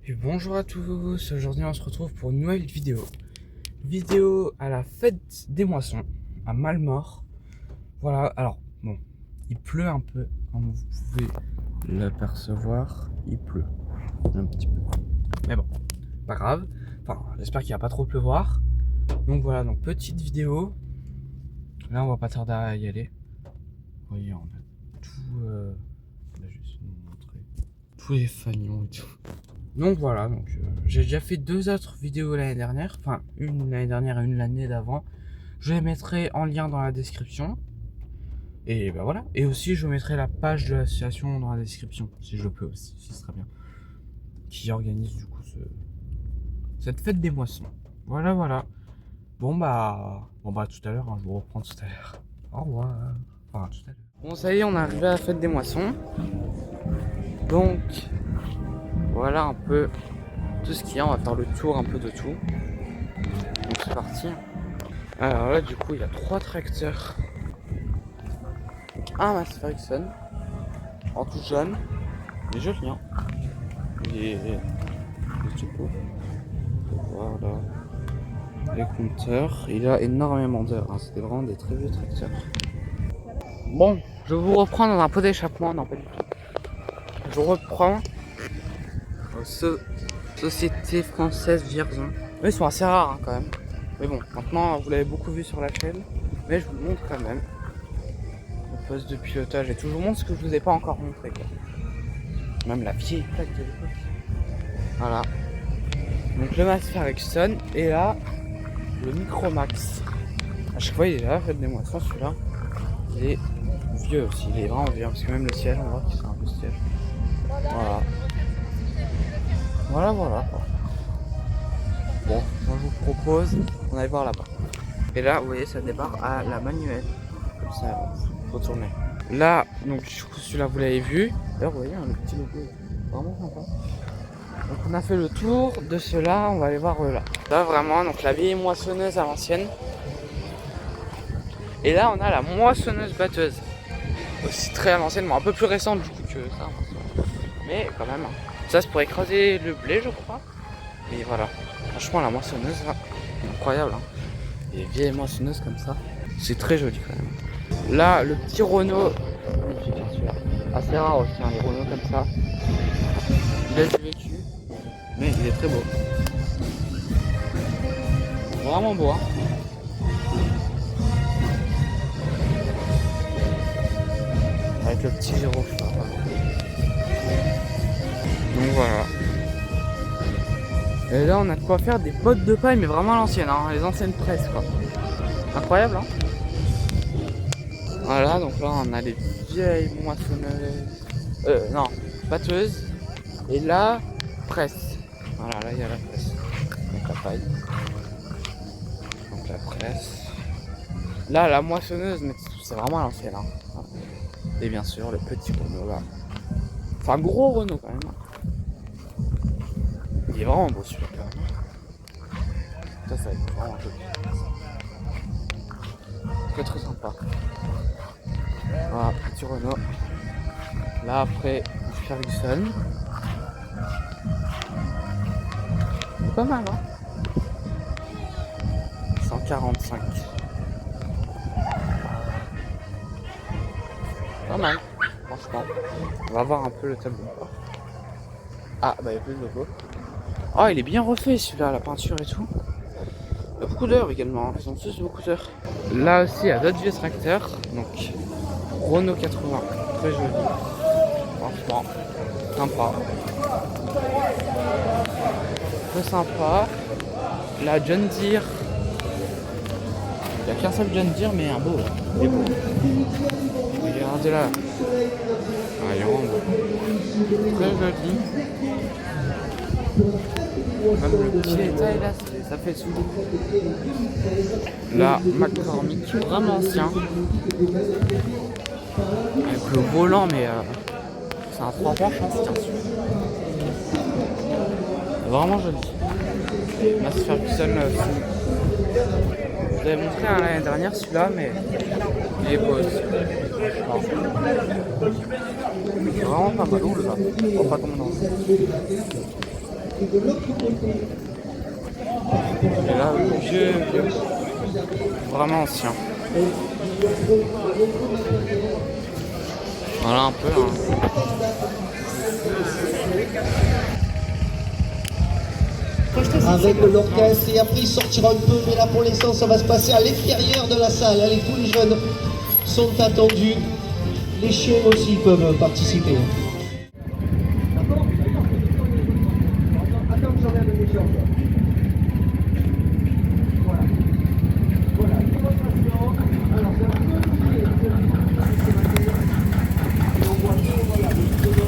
Et bonjour à tous, aujourd'hui on se retrouve pour une nouvelle vidéo. Vidéo à la fête des moissons, à Malmort. Voilà, alors bon, il pleut un peu, comme vous pouvez l'apercevoir, il pleut un petit peu. Mais bon, pas grave, enfin j'espère qu'il va pas trop pleuvoir. Donc voilà, donc petite vidéo. Là on va pas tarder à y aller. Vous voyez, on a tout, là, je vais essayer de vous montrer tous les fanions et tout. Donc voilà, j'ai déjà fait 2 autres vidéos l'année dernière, enfin une l'année dernière et une l'année d'avant. Je les mettrai en lien dans la description. Et bah voilà. Et aussi je mettrai la page de l'association dans la description, si je peux aussi, ce serait bien. Qui organise du coup cette fête des moissons. Voilà voilà. Bon bah tout à l'heure, hein, je vous reprends tout à l'heure. Au revoir. Enfin tout à l'heure. Bon ça y est, on est arrivé à la fête des moissons. Donc voilà un peu tout ce qu'il y a, on va faire le tour un peu de tout. Donc c'est parti. Alors là du coup il y a 3 tracteurs. Un Massey Ferguson en tout jaune. Il est joli hein. Il est tout beau. Voilà. Les compteurs. Il a énormément d'heures. Hein. C'était vraiment des très vieux tracteurs. Bon, je vous reprends dans un pot d'échappement. Non pas du tout. Je reprends Société Française Vierzon. Eux ils sont assez rares hein, quand même. Mais bon, maintenant vous l'avez beaucoup vu sur la chaîne. Mais je vous le montre quand même. Le poste de pilotage et tout. Je vous montre ce que je vous ai pas encore montré quoi. Même la vieille plaque de l'époque. Voilà. Donc le Massey Ferguson et là le Micromax. À chaque fois il est là, fête des moissons celui-là. Il est vieux aussi, il est vraiment vieux parce que même le siège on voit qu'il c'est un peu siège. Voilà. Voilà. Bon, moi je vous propose qu'on aille voir là-bas. Et là vous voyez ça débarque à la manuelle. Comme ça, faut tourner. Là, donc du coup celui-là vous l'avez vu. D'ailleurs vous voyez le petit logo, vraiment sympa. Donc on a fait le tour de ceux-là, on va aller voir là. Là vraiment, donc la vieille moissonneuse à l'ancienne. Et là on a la moissonneuse batteuse. Aussi très à l'ancienne, mais un peu plus récente du coup que ça. Mais quand même, ça c'est pour écraser le blé je crois. Et voilà, franchement la moissonneuse là, incroyable. Hein. Les vieilles moissonneuses comme ça, c'est très joli quand même. Là le petit Renault, magnifique hein, celui-là. Assez rare aussi hein, les Renault comme ça. Il a du vécu. Mais il est très beau. Vraiment beau hein. Avec le petit zéro je sais pas. Donc voilà. Et là on a de quoi faire des bottes de paille mais vraiment à l'ancienne hein, les anciennes presses quoi. Incroyable hein. Voilà donc là on a les vieilles moissonneuses. Non, batteuses. Et là, presse. Voilà, là il y a la presse. Donc la paille. Donc la presse. Là, la moissonneuse, mais c'est vraiment à l'ancienne. Hein. Et bien sûr, le petit Renault là. Enfin, gros Renault quand même. Il est vraiment beau celui-là quand même. Ça va être vraiment joli. Très très sympa. Voilà, petit Renault. Là après, Ferguson. Pas mal hein. 145. Pas mal, franchement. On va voir un peu le tableau. Ah bah il y a plus de logo. Oh il est bien refait celui-là, la peinture et tout. Il y a beaucoup d'heures également, ils ont tous beaucoup d'heures. Là aussi il y a d'autres vieux tracteurs. Donc Renault 80, très joli. Franchement, sympa. Très sympa. La John Deere. Il n'y a qu'un seul John Deere mais un beau là. Il est beau. Regardez là. Ah, il est vraiment beau. Très joli. Même le petit détail là, ça fait sous. Là, McCormick, vraiment ancien. Avec le volant, mais c'est un 3 rangs, je pense. Vraiment joli. Massey Ferguson. Je l'avais montré l'année dernière celui-là, mais il est beau aussi. C'est vraiment pas mal. Oh là, oh, pas comme dans. Et là, vieux, vraiment ancien. Voilà un peu. Hein. Avec l'orchestre et après il sortira un peu, mais là pour l'instant ça va se passer à l'extérieur de la salle. Allez, tous les jeunes sont attendus, les chiens aussi peuvent participer. D'accord. Attends que j'enlève les jambes. Voilà. Voilà, démonstration. Alors c'est un peu compliqué. Et on voit bien, voilà, le dehors,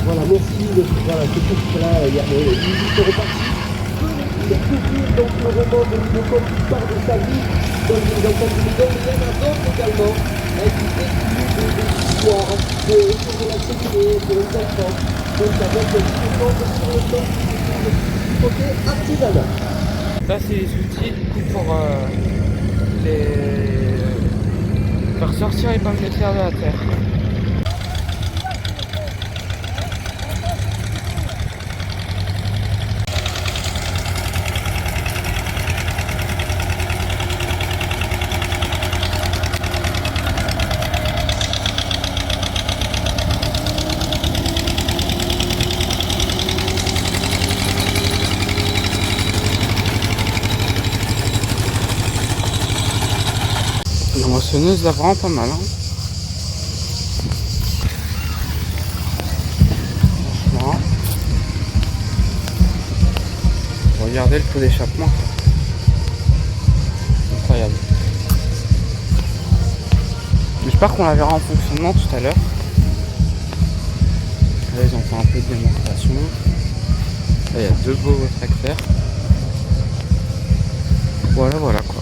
Voilà, merci. Voilà, c'est tout là. Il y a les musiques reparties. Il y a toujours donc le roman de Nicole qui part de sa vie. Donc vous entendez les dons, il y en a d'autres également. Avec des histoires un petit peu autour de la sécurité pour les enfants. Donc avec des choses sur le temps du côté artisanat. Ça c'est les outils du coup pour faire sortir les pommes de terre de la terre. La moissonneuse là vraiment pas mal hein. Franchement. Regardez le taux d'échappement. Incroyable. J'espère qu'on la verra en fonctionnement tout à l'heure. Là ils ont fait un peu de démonstration. Là il y a deux beaux tracteurs. Voilà quoi.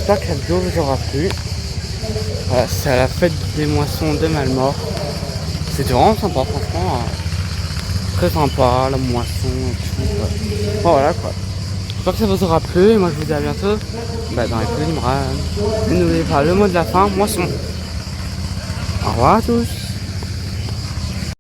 j'espère que la vidéo vous aura plu. Voilà, c'est à la fête des moissons de Malmort. C'était vraiment sympa, franchement. Très sympa, la moisson et tout. Quoi. Bon, voilà quoi. J'espère que ça vous aura plu. Et moi je vous dis à bientôt dans les prochaines. Et n'oubliez pas le mot de la fin, moisson. Au revoir à tous.